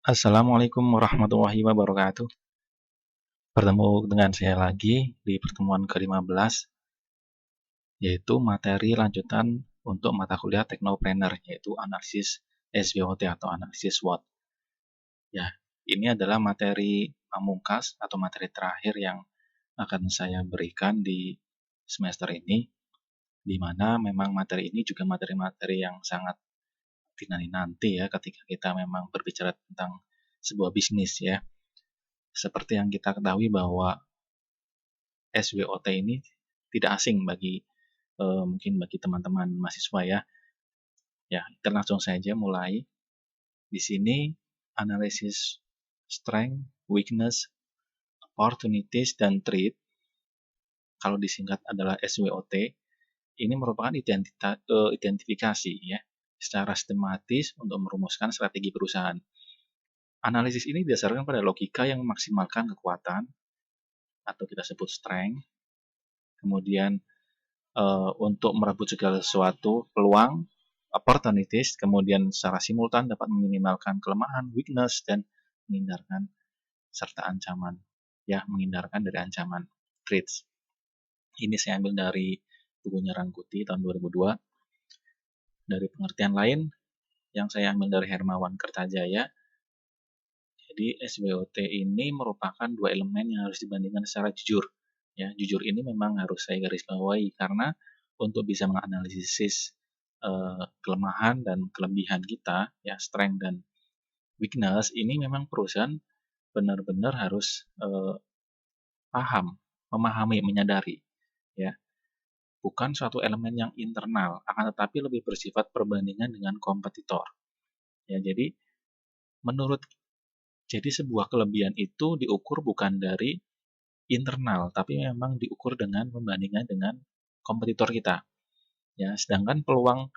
Assalamualaikum warahmatullahi wabarakatuh. Bertemu dengan saya lagi di pertemuan ke-15, yaitu materi lanjutan untuk mata kuliah Teknopreneur, yaitu analisis SWOT atau analisis SWOT. Ya, ini adalah materi pamungkas atau materi terakhir yang akan saya berikan di semester ini, di mana memang materi ini juga materi-materi yang sangat dinanti-nanti ya ketika kita memang berbicara tentang sebuah bisnis ya. Seperti yang kita ketahui bahwa SWOT ini tidak asing bagi mungkin bagi teman-teman mahasiswa ya. Ya, kita langsung saja mulai. Di sini analisis strength, weakness, opportunities, dan threat, kalau disingkat adalah SWOT, ini merupakan identifikasi ya secara sistematis untuk merumuskan strategi perusahaan. Analisis ini didasarkan pada logika yang memaksimalkan kekuatan atau kita sebut strength, kemudian untuk merebut segala sesuatu, peluang, opportunities, kemudian secara simultan dapat meminimalkan kelemahan, weakness, dan menghindarkan serta ancaman. Ya, menghindarkan dari ancaman, threats. Ini saya ambil dari bukunya Rangkuti tahun 2002. Dari pengertian lain yang saya ambil dari Hermawan Kertajaya, jadi SWOT ini merupakan dua elemen yang harus dibandingkan secara jujur. Ya, jujur ini memang harus saya garis bawahi karena untuk bisa menganalisis kelemahan dan kelebihan kita, ya strength dan weakness, ini memang perusahaan benar-benar harus paham, memahami, menyadari, ya bukan suatu elemen yang internal, akan tetapi lebih bersifat perbandingan dengan kompetitor. Ya, jadi sebuah kelebihan itu diukur bukan dari internal, tapi memang diukur dengan membandingkan dengan kompetitor kita. Ya, sedangkan peluang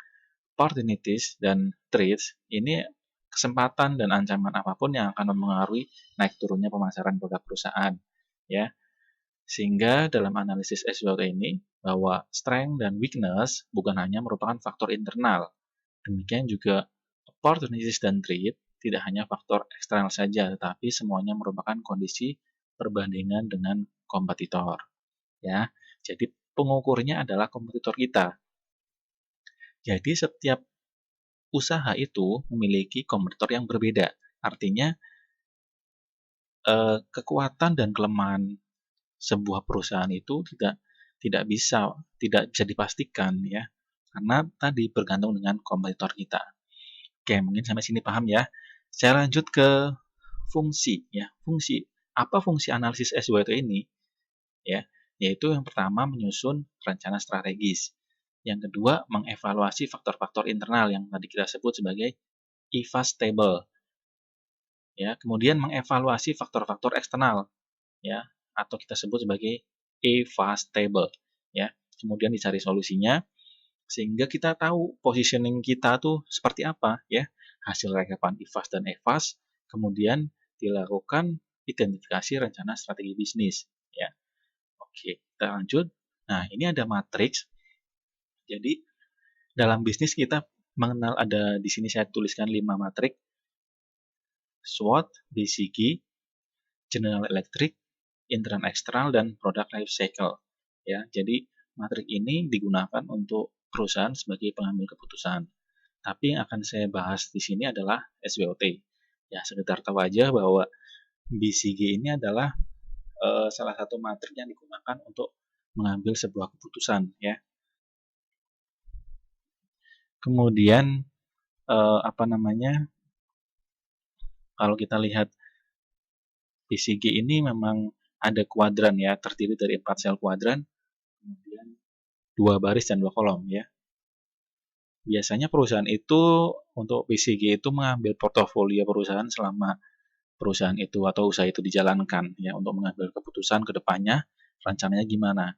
opportunities dan threats ini kesempatan dan ancaman apapun yang akan mempengaruhi naik turunnya pemasaran produk perusahaan. Ya, sehingga dalam analisis SWOT ini bahwa strength dan weakness bukan hanya merupakan faktor internal, demikian juga opportunities dan threat tidak hanya faktor eksternal saja, tetapi semuanya merupakan kondisi perbandingan dengan kompetitor. Ya, jadi pengukurnya adalah kompetitor kita. Jadi setiap usaha itu memiliki kompetitor yang berbeda. Artinya kekuatan dan kelemahan sebuah perusahaan itu tidak bisa dipastikan ya, karena tadi bergantung dengan kompetitor kita. Oke, mungkin sampai sini paham ya. Saya lanjut ke fungsi ya. Apa fungsi analisis SWOT ini? Ya, yaitu yang pertama menyusun rencana strategis. Yang kedua, mengevaluasi faktor-faktor internal yang tadi kita sebut sebagai EVAS table. Ya, kemudian mengevaluasi faktor-faktor eksternal ya, atau kita sebut sebagai EVAS table ya. Kemudian dicari solusinya sehingga kita tahu positioning kita tuh seperti apa ya. Hasil rekapan EVAS dan EVAS, kemudian dilakukan identifikasi rencana strategi bisnis ya. Oke, kita lanjut. Nah, ini ada matriks. Jadi dalam bisnis kita mengenal, ada di sini saya tuliskan 5 matriks: SWOT, BCG, General Electric, internal eksternal, dan product life cycle. Ya, jadi matrik ini digunakan untuk perusahaan sebagai pengambil keputusan. Tapi yang akan saya bahas di sini adalah SWOT. Ya, sekedar tahu aja bahwa BCG ini adalah salah satu matrik yang digunakan untuk mengambil sebuah keputusan. Ya. Kemudian kalau kita lihat BCG ini memang ada kuadran ya, terdiri dari 4 sel kuadran, kemudian 2 baris dan 2 kolom ya. Biasanya perusahaan itu untuk BCG itu mengambil portofolio perusahaan selama perusahaan itu atau usaha itu dijalankan ya, untuk mengambil keputusan ke depannya rencananya gimana.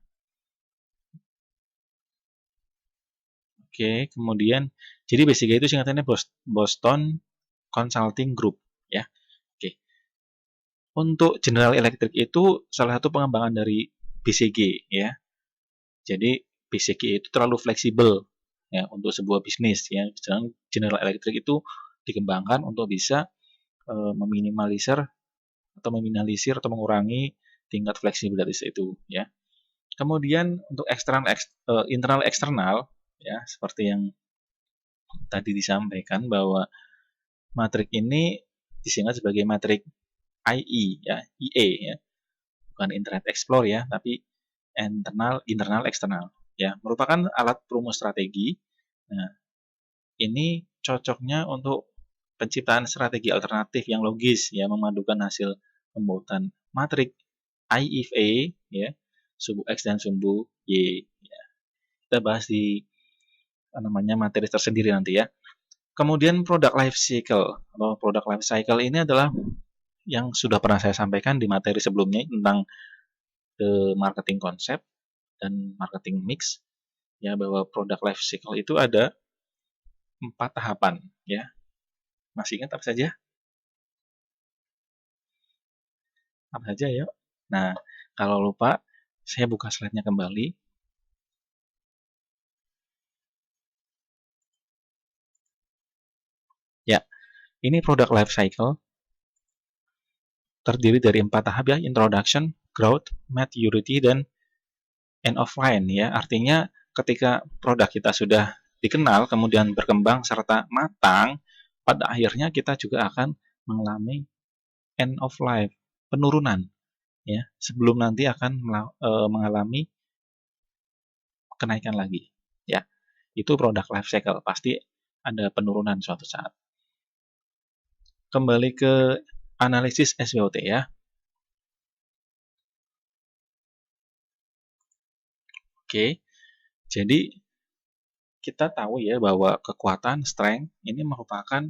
Oke, kemudian jadi BCG itu singkatannya Boston Consulting Group ya. Oke. Untuk General Electric itu salah satu pengembangan dari BCG ya. Jadi BCG itu terlalu fleksibel ya untuk sebuah bisnis ya. Sedangkan General Electric itu dikembangkan untuk bisa meminimalisir atau mengurangi tingkat fleksibilitas itu ya. Kemudian untuk internal eksternal ya, seperti yang tadi disampaikan bahwa matrik ini disingkat sebagai matrik IE ya, IE ya. Bukan Internet Explorer ya, tapi internal eksternal ya, merupakan alat perumus strategi. Nah, ini cocoknya untuk penciptaan strategi alternatif yang logis ya, memadukan hasil pembuatan matrik I if A ya, sumbu X dan sumbu Y ya. Kita bahas di materi tersendiri nanti ya. Kemudian product life cycle atau product life cycle ini adalah yang sudah pernah saya sampaikan di materi sebelumnya tentang marketing konsep dan marketing mix ya, bahwa product life cycle itu ada 4 tahapan ya. Masih ingat apa saja? Apa saja ya? Nah, kalau lupa saya buka slide-nya kembali. Ya, ini product life cycle terdiri dari 4 tahap ya, introduction, growth, maturity, dan end of line ya. Artinya ketika produk kita sudah dikenal, kemudian berkembang serta matang, pada akhirnya kita juga akan mengalami end of life, penurunan ya, sebelum nanti akan mengalami kenaikan lagi ya. Itu product life cycle, pasti ada penurunan suatu saat. Kembali ke analisis SWOT ya. Oke, jadi kita tahu ya bahwa kekuatan, strength, ini merupakan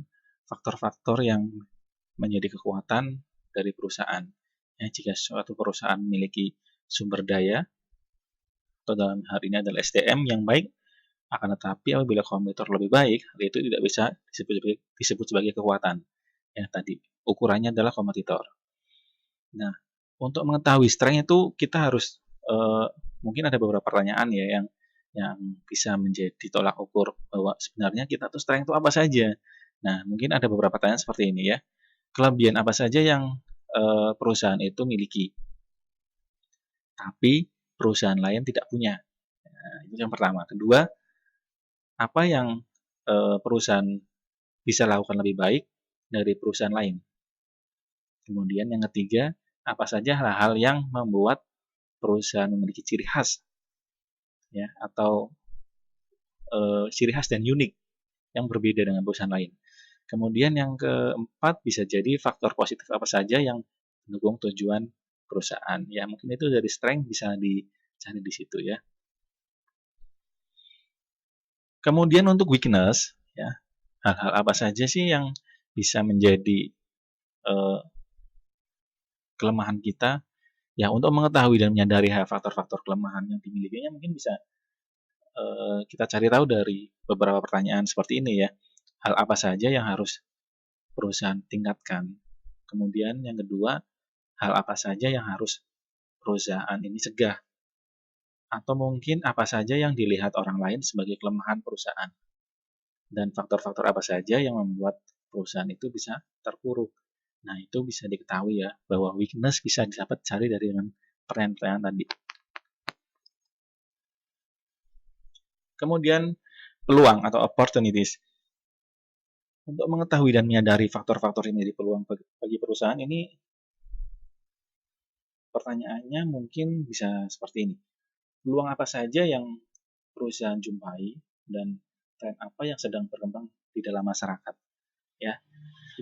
faktor-faktor yang menjadi kekuatan dari perusahaan. Ya, jika suatu perusahaan memiliki sumber daya, atau dalam hal ini adalah SDM yang baik, akan tetapi apabila kompetitor lebih baik, hal itu tidak bisa disebut sebagai kekuatan. Ya, tadi ukurannya adalah kompetitor. Nah, untuk mengetahui strength itu kita harus mungkin ada beberapa pertanyaan ya yang bisa menjadi tolak ukur bahwa sebenarnya kita tuh strength itu apa saja. Nah, mungkin ada beberapa pertanyaan seperti ini ya. Kelebihan apa saja yang perusahaan itu miliki, tapi perusahaan lain tidak punya. Nah, itu yang pertama. Kedua, apa yang perusahaan bisa lakukan lebih baik dari perusahaan lain. Kemudian yang ketiga, apa saja hal-hal yang membuat perusahaan memiliki ciri khas ya, atau ciri khas dan unik yang berbeda dengan perusahaan lain. Kemudian yang keempat, bisa jadi faktor positif apa saja yang mendukung tujuan perusahaan. Ya, mungkin itu dari strength bisa dicari di situ ya. Kemudian untuk weakness ya, hal-hal apa saja sih yang bisa menjadi kelemahan kita? Ya, untuk mengetahui dan menyadari faktor-faktor kelemahan yang dimilikinya, mungkin bisa kita cari tahu dari beberapa pertanyaan seperti ini ya. Hal apa saja yang harus perusahaan tingkatkan? Kemudian yang kedua, hal apa saja yang harus perusahaan ini cegah? Atau mungkin apa saja yang dilihat orang lain sebagai kelemahan perusahaan? Dan faktor-faktor apa saja yang membuat perusahaan itu bisa terpuruk? Nah, itu bisa diketahui ya, bahwa weakness bisa dapat cari dari dengan pertanyaan tadi. Kemudian peluang atau opportunities. Untuk mengetahui dan menyadari faktor-faktor ini di peluang bagi perusahaan ini, pertanyaannya mungkin bisa seperti ini. Peluang apa saja yang perusahaan jumpai dan tren apa yang sedang berkembang di dalam masyarakat? Ya,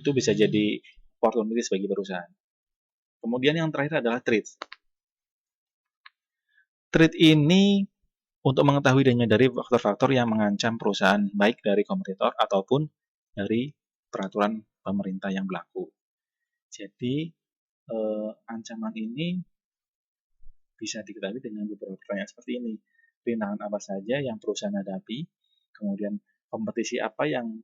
itu bisa jadi opportunities bagi perusahaan. Kemudian yang terakhir adalah threats. Threat ini untuk mengetahui dan menyadari faktor-faktor yang mengancam perusahaan, baik dari kompetitor ataupun dari peraturan pemerintah yang berlaku. Jadi, ancaman ini bisa diketahui dengan beberapa pertanyaan seperti ini. Rintangan apa saja yang perusahaan hadapi, kemudian kompetisi apa yang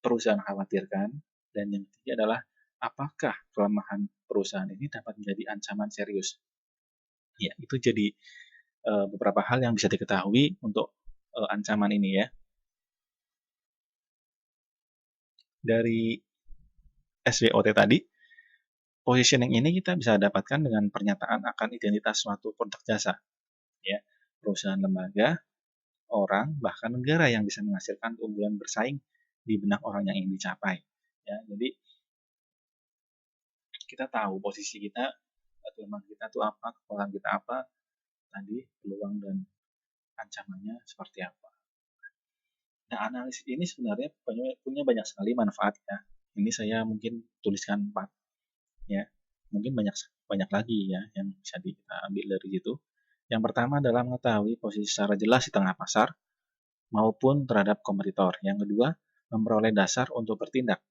perusahaan khawatirkan, dan yang ketiga adalah apakah kelemahan perusahaan ini dapat menjadi ancaman serius. Ya, itu jadi beberapa hal yang bisa diketahui untuk ancaman ini ya. Dari SWOT tadi, positioning ini kita bisa dapatkan dengan pernyataan akan identitas suatu produk jasa, ya, perusahaan, lembaga, orang, bahkan negara yang bisa menghasilkan keunggulan bersaing di benak orang yang ingin dicapai. Ya, jadi kita tahu posisi kita, kelemahan kita itu apa, kekuatan kita apa, tadi peluang dan ancamannya seperti apa. Nah, analisis ini sebenarnya punya banyak sekali manfaat ya. Ini saya mungkin tuliskan 4 ya. Mungkin banyak banyak lagi ya yang bisa kita ambil dari situ. Yang pertama adalah mengetahui posisi secara jelas di tengah pasar maupun terhadap kompetitor. Yang kedua, memperoleh dasar untuk bertindak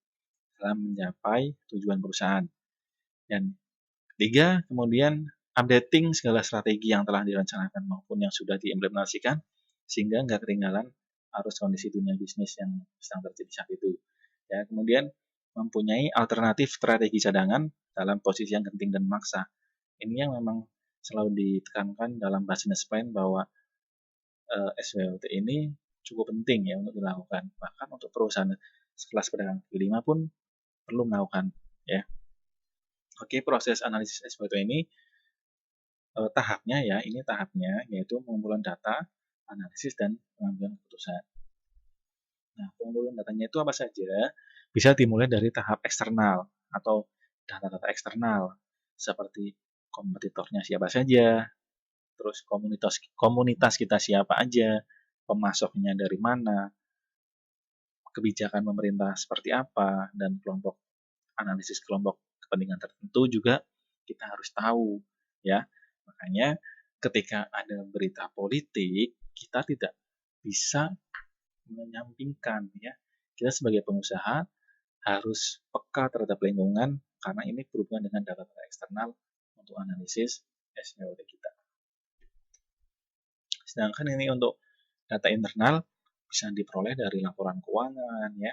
dalam mencapai tujuan perusahaan. Dan ketiga, kemudian updating segala strategi yang telah direncanakan maupun yang sudah diimplementasikan sehingga nggak ketinggalan arus kondisi dunia bisnis yang sedang terjadi saat itu. Ya, kemudian mempunyai alternatif strategi cadangan dalam posisi yang genting dan maksa. Ini yang memang selalu ditekankan dalam business plan bahwa SWOT ini cukup penting ya untuk dilakukan. Bahkan untuk perusahaan sekelas pedagang kaki lima pun perlu melakukan ya. Oke, proses analisis SWOT ini tahapnya ya, ini tahapnya yaitu pengumpulan data, analisis dan pengambilan keputusan. Nah, pengumpulan datanya itu apa saja? Bisa dimulai dari tahap eksternal atau data-data eksternal seperti kompetitornya siapa saja, terus komunitas kita siapa aja, pemasoknya dari mana, kebijakan pemerintah seperti apa, dan analisis kelompok kepentingan tertentu juga kita harus tahu ya. Makanya ketika ada berita politik, kita tidak bisa menyampingkan ya. Kita sebagai pengusaha harus peka terhadap lingkungan karena ini berhubungan dengan data-data eksternal untuk analisis SWOT kita. Sedangkan ini untuk data internal bisa diperoleh dari laporan keuangan ya.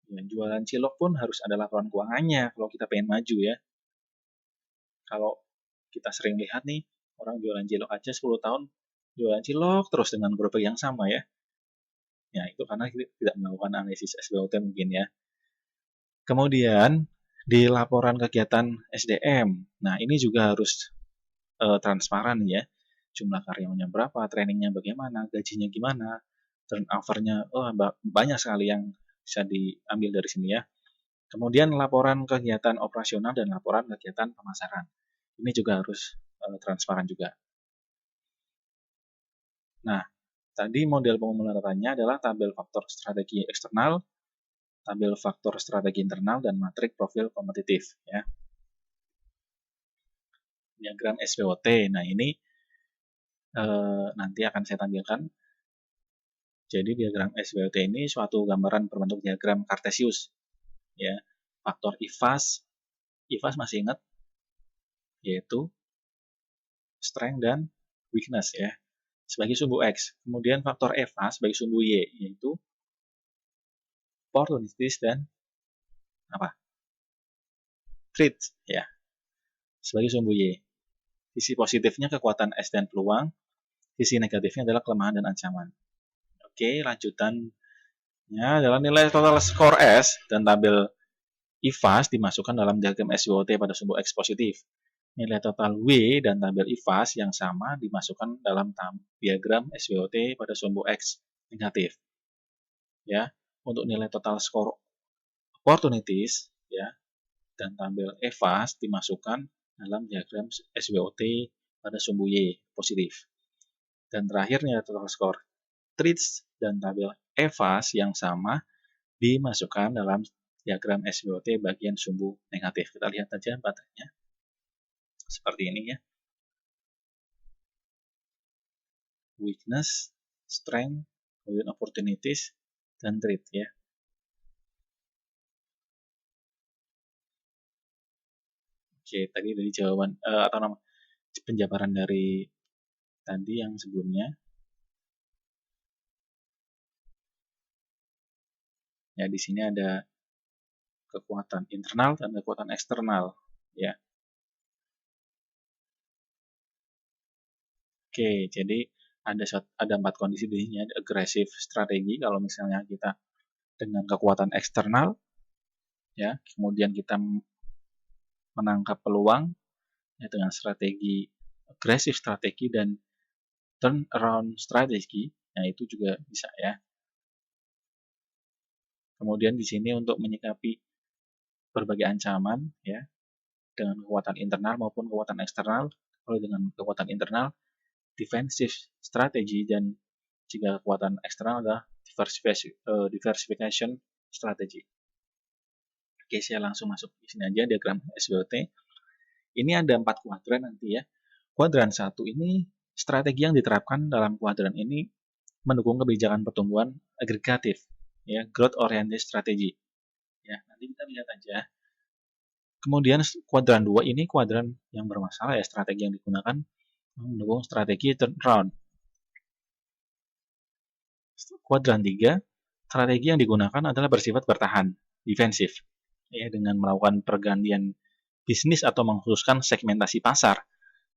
Ya, jualan cilok pun harus ada laporan keuangannya kalau kita pengen maju ya. Kalau kita sering lihat nih, orang jualan cilok aja 10 tahun jualan cilok terus dengan gerobak yang sama ya. Ya, itu karena kita tidak melakukan analisis SWOT mungkin ya. Kemudian, di laporan kegiatan SDM, nah ini juga harus transparan ya. Jumlah karyawannya berapa, trainingnya bagaimana, gajinya gimana, turnover-nya, banyak sekali yang bisa diambil dari sini ya. Kemudian laporan kegiatan operasional dan laporan kegiatan pemasaran. Ini juga harus transparan juga. Nah, tadi model pengumpulan datanya adalah tabel faktor strategi eksternal, tabel faktor strategi internal, dan matrik profil kompetitif. Ya. Diagram SWOT, nah ini nanti akan saya tampilkan. Jadi diagram SWOT ini suatu gambaran berbentuk diagram Cartesius. Ya, faktor IFAS masih ingat, yaitu strength dan weakness ya, sebagai sumbu X. Kemudian faktor EVA sebagai sumbu Y, yaitu opportunities dan threats ya, sebagai sumbu Y. Sisi positifnya kekuatan S dan peluang, sisi negatifnya adalah kelemahan dan ancaman. Oke, lanjutannya adalah nilai total skor S dan tabel IFAS dimasukkan dalam diagram SWOT pada sumbu X positif. Nilai total W dan tabel IFAS yang sama dimasukkan dalam diagram SWOT pada sumbu X negatif. Ya, untuk nilai total skor opportunities ya dan tabel EVAS dimasukkan dalam diagram SWOT pada sumbu Y positif. Dan terakhir nilai total skor threats dan tabel EVAS yang sama dimasukkan dalam diagram SWOT bagian sumbu negatif. Kita lihat aja baterainya. Seperti ini ya. Weakness, strength, kemudian opportunities, dan threat ya. Oke, tadi dari jawaban atau penjabaran dari tadi yang sebelumnya. Ya, di sini ada kekuatan internal dan kekuatan eksternal ya. Oke, jadi ada 4 kondisi di sini, ada agresif strategi kalau misalnya kita dengan kekuatan eksternal ya. Kemudian kita menangkap peluang ya, dengan strategi agresif strategi dan turn around strategi. Nah, itu juga bisa ya. Kemudian di sini untuk menyikapi berbagai ancaman ya dengan kekuatan internal maupun kekuatan eksternal. Kalau dengan kekuatan internal defensive strategi dan jika kekuatan eksternal adalah diversification strategi. Oke, saya langsung masuk di sini aja diagram SWOT. Ini ada 4 kuadran nanti ya. Kuadran 1 ini strategi yang diterapkan dalam kuadran ini mendukung kebijakan pertumbuhan agregatif ya, growth oriented strategy. Ya, nanti kita lihat aja. Kemudian kuadran 2 ini kuadran yang bermasalah ya, strategi yang digunakan mendukung strategi turnaround. Kuadran 3, strategi yang digunakan adalah bersifat bertahan, defensif, ya, dengan melakukan pergantian bisnis atau mengkhususkan segmentasi pasar.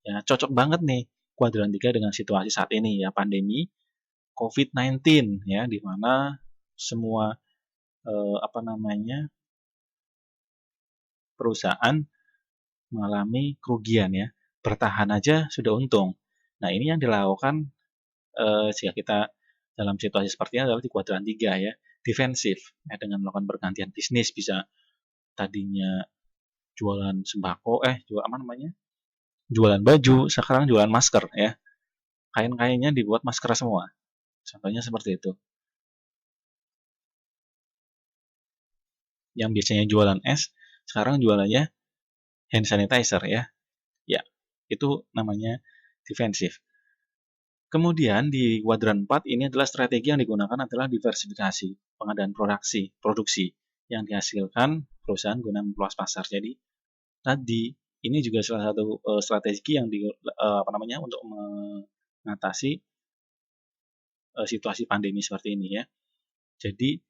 Ya, cocok banget nih kuadran 3 dengan situasi saat ini ya, pandemi COVID-19 ya, di mana semua perusahaan mengalami kerugian ya. Bertahan aja sudah untung. Nah, ini yang dilakukan jika kita dalam situasi seperti ini adalah di kuadran 3 ya, defensif ya, dengan melakukan pergantian bisnis, bisa tadinya jualan sembako jualan baju, sekarang jualan masker ya, kain-kainnya dibuat masker semua, contohnya seperti itu. Yang biasanya jualan es sekarang jualannya hand sanitizer ya, itu namanya defensif. Kemudian di kuadran 4 ini adalah strategi yang digunakan adalah diversifikasi, pengadaan produksi yang dihasilkan perusahaan guna memperluas pasar. Jadi tadi ini juga salah satu strategi yang untuk mengatasi situasi pandemi seperti ini ya. Jadi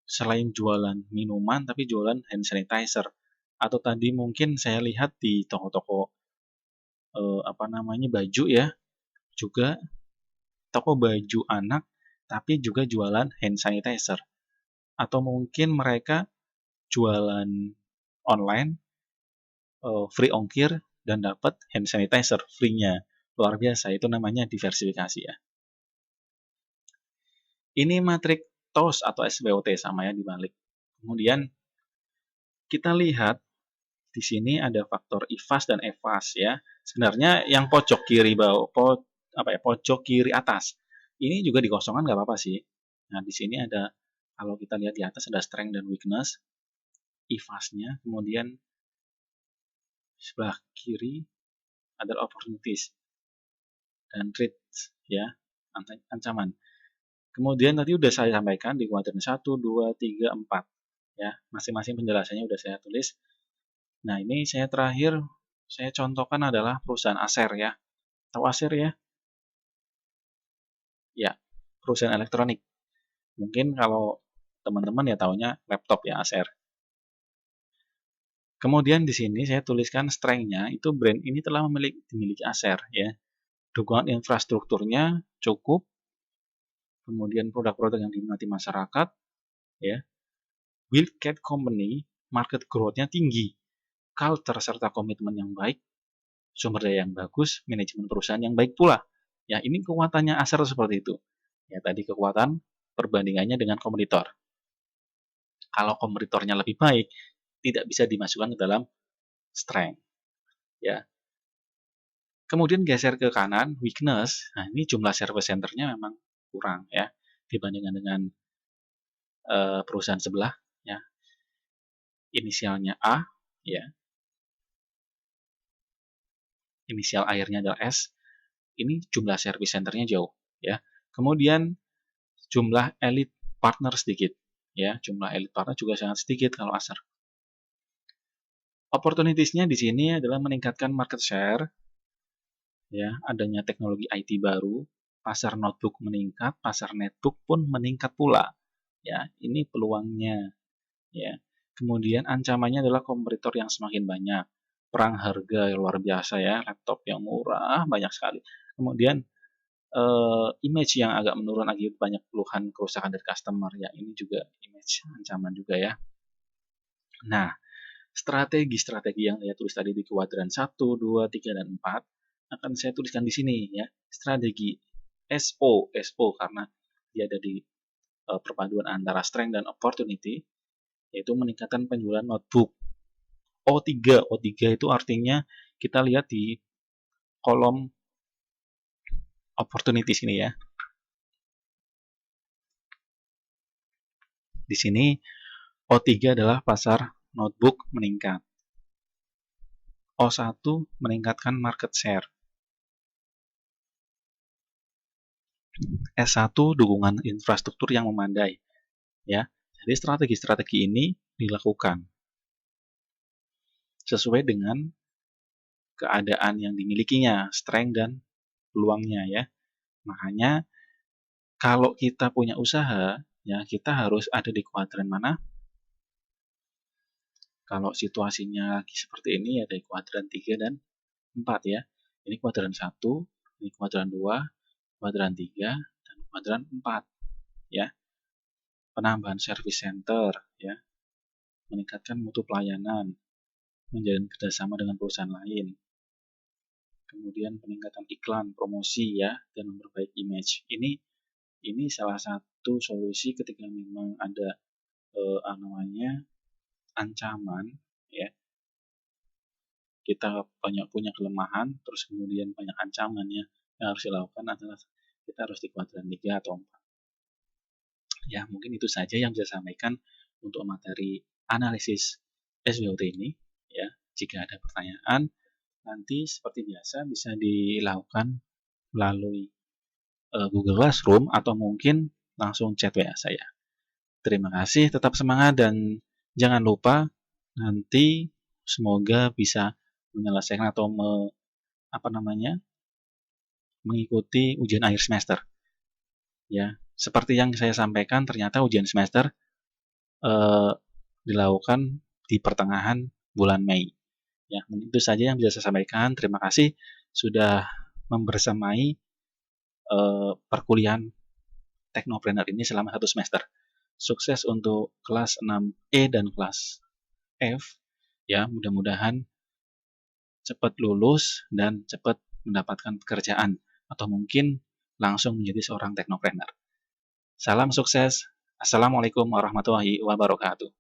selain jualan minuman tapi jualan hand sanitizer, atau tadi mungkin saya lihat di toko-toko baju ya, juga toko baju anak tapi juga jualan hand sanitizer, atau mungkin mereka jualan online free ongkir dan dapat hand sanitizer free-nya. Luar biasa, itu namanya diversifikasi ya. Ini matrik TOS atau SWOT sama ya dibalik. Kemudian kita lihat di sini ada faktor IFAS dan EFAS ya. Sebenarnya yang pojok kiri pojok kiri atas ini juga dikosongkan nggak apa-apa sih. Nah, di sini ada, kalau kita lihat di atas ada strength dan weakness, IFAS-nya, kemudian sebelah kiri adalah opportunities dan threats ya, ancaman. Kemudian tadi udah saya sampaikan di kuadran 1, 2, 3, 4 ya, masing-masing penjelasannya udah saya tulis. Nah, ini saya contohkan adalah perusahaan Acer ya. Tahu Acer ya? Ya, perusahaan elektronik. Mungkin kalau teman-teman ya taunya laptop ya, Acer. Kemudian di sini saya tuliskan strength-nya, itu brand ini telah dimiliki Acer ya. Dukungan infrastrukturnya cukup, kemudian produk-produk yang diminati masyarakat ya. Wildcat Company, market growth-nya tinggi, culture serta komitmen yang baik, sumber daya yang bagus, manajemen perusahaan yang baik pula. Ya, ini kekuatannya Acer seperti itu. Ya, tadi kekuatan perbandingannya dengan kompetitor. Kalau kompetitornya lebih baik, tidak bisa dimasukkan ke dalam strength. Ya. Kemudian geser ke kanan, weakness. Nah, ini jumlah service center-nya memang kurang ya dibandingkan dengan perusahaan sebelah ya. Inisialnya A ya. Inisial akhirnya adalah S. Ini jumlah service center-nya jauh ya. Kemudian jumlah elite partner sedikit ya. Jumlah elite partner juga sangat sedikit kalau Acer. Opportunities-nya di sini adalah meningkatkan market share, ya, adanya teknologi IT baru, pasar notebook meningkat, pasar netbook pun meningkat pula. Ya, ini peluangnya. Ya. Kemudian ancamannya adalah kompetitor yang semakin banyak, perang harga yang luar biasa ya, laptop yang murah banyak sekali. Kemudian image yang agak menurun lagi, banyak keluhan kerusakan dari customer ya, ini juga image ancaman juga ya. Nah, strategi-strategi yang saya tulis tadi di kuadran 1, 2, 3, dan 4 akan saya tuliskan di sini ya. Strategi SO karena dia ada di perpaduan antara strength dan opportunity, yaitu meningkatkan penjualan notebook. O3 itu artinya kita lihat di kolom opportunity sini ya. Di sini O3 adalah pasar notebook meningkat. O1 meningkatkan market share. S1 dukungan infrastruktur yang memadai. Ya, jadi strategi-strategi ini dilakukan sesuai dengan keadaan yang dimilikinya, strength dan peluangnya ya. Makanya kalau kita punya usaha, ya kita harus ada di kuadran mana? Kalau situasinya lagi seperti ini ada di kuadran 3 dan 4 ya. Ini kuadran 1, ini kuadran 2, kuadran 3, dan kuadran 4 ya. Penambahan service center ya, meningkatkan mutu pelayanan, menjalin kerjasama dengan perusahaan lain, kemudian peningkatan iklan, promosi ya, dan memperbaiki image. Ini salah satu solusi ketika memang ada namanya ancaman ya, kita punya kelemahan, terus kemudian banyak ancaman ya, yang harus dilakukan adalah kita harus di kuadran 3 atau 4. Ya, mungkin itu saja yang bisa saya sampaikan untuk materi analisis SWOT ini ya. Jika ada pertanyaan, nanti seperti biasa bisa dilakukan melalui Google Classroom atau mungkin langsung chat WA saya. Terima kasih, tetap semangat dan jangan lupa nanti semoga bisa menyelesaikan atau mengikuti ujian akhir semester. Ya, seperti yang saya sampaikan, ternyata ujian semester dilakukan di pertengahan bulan Mei. Ya, itu saja yang bisa saya sampaikan. Terima kasih sudah membersamai perkuliahan Teknopreneur ini selama 1 semester. Sukses untuk kelas 6E dan kelas F. Ya, mudah-mudahan cepat lulus dan cepat mendapatkan pekerjaan atau mungkin langsung menjadi seorang teknopreneur. Salam sukses. Assalamualaikum warahmatullahi wabarakatuh.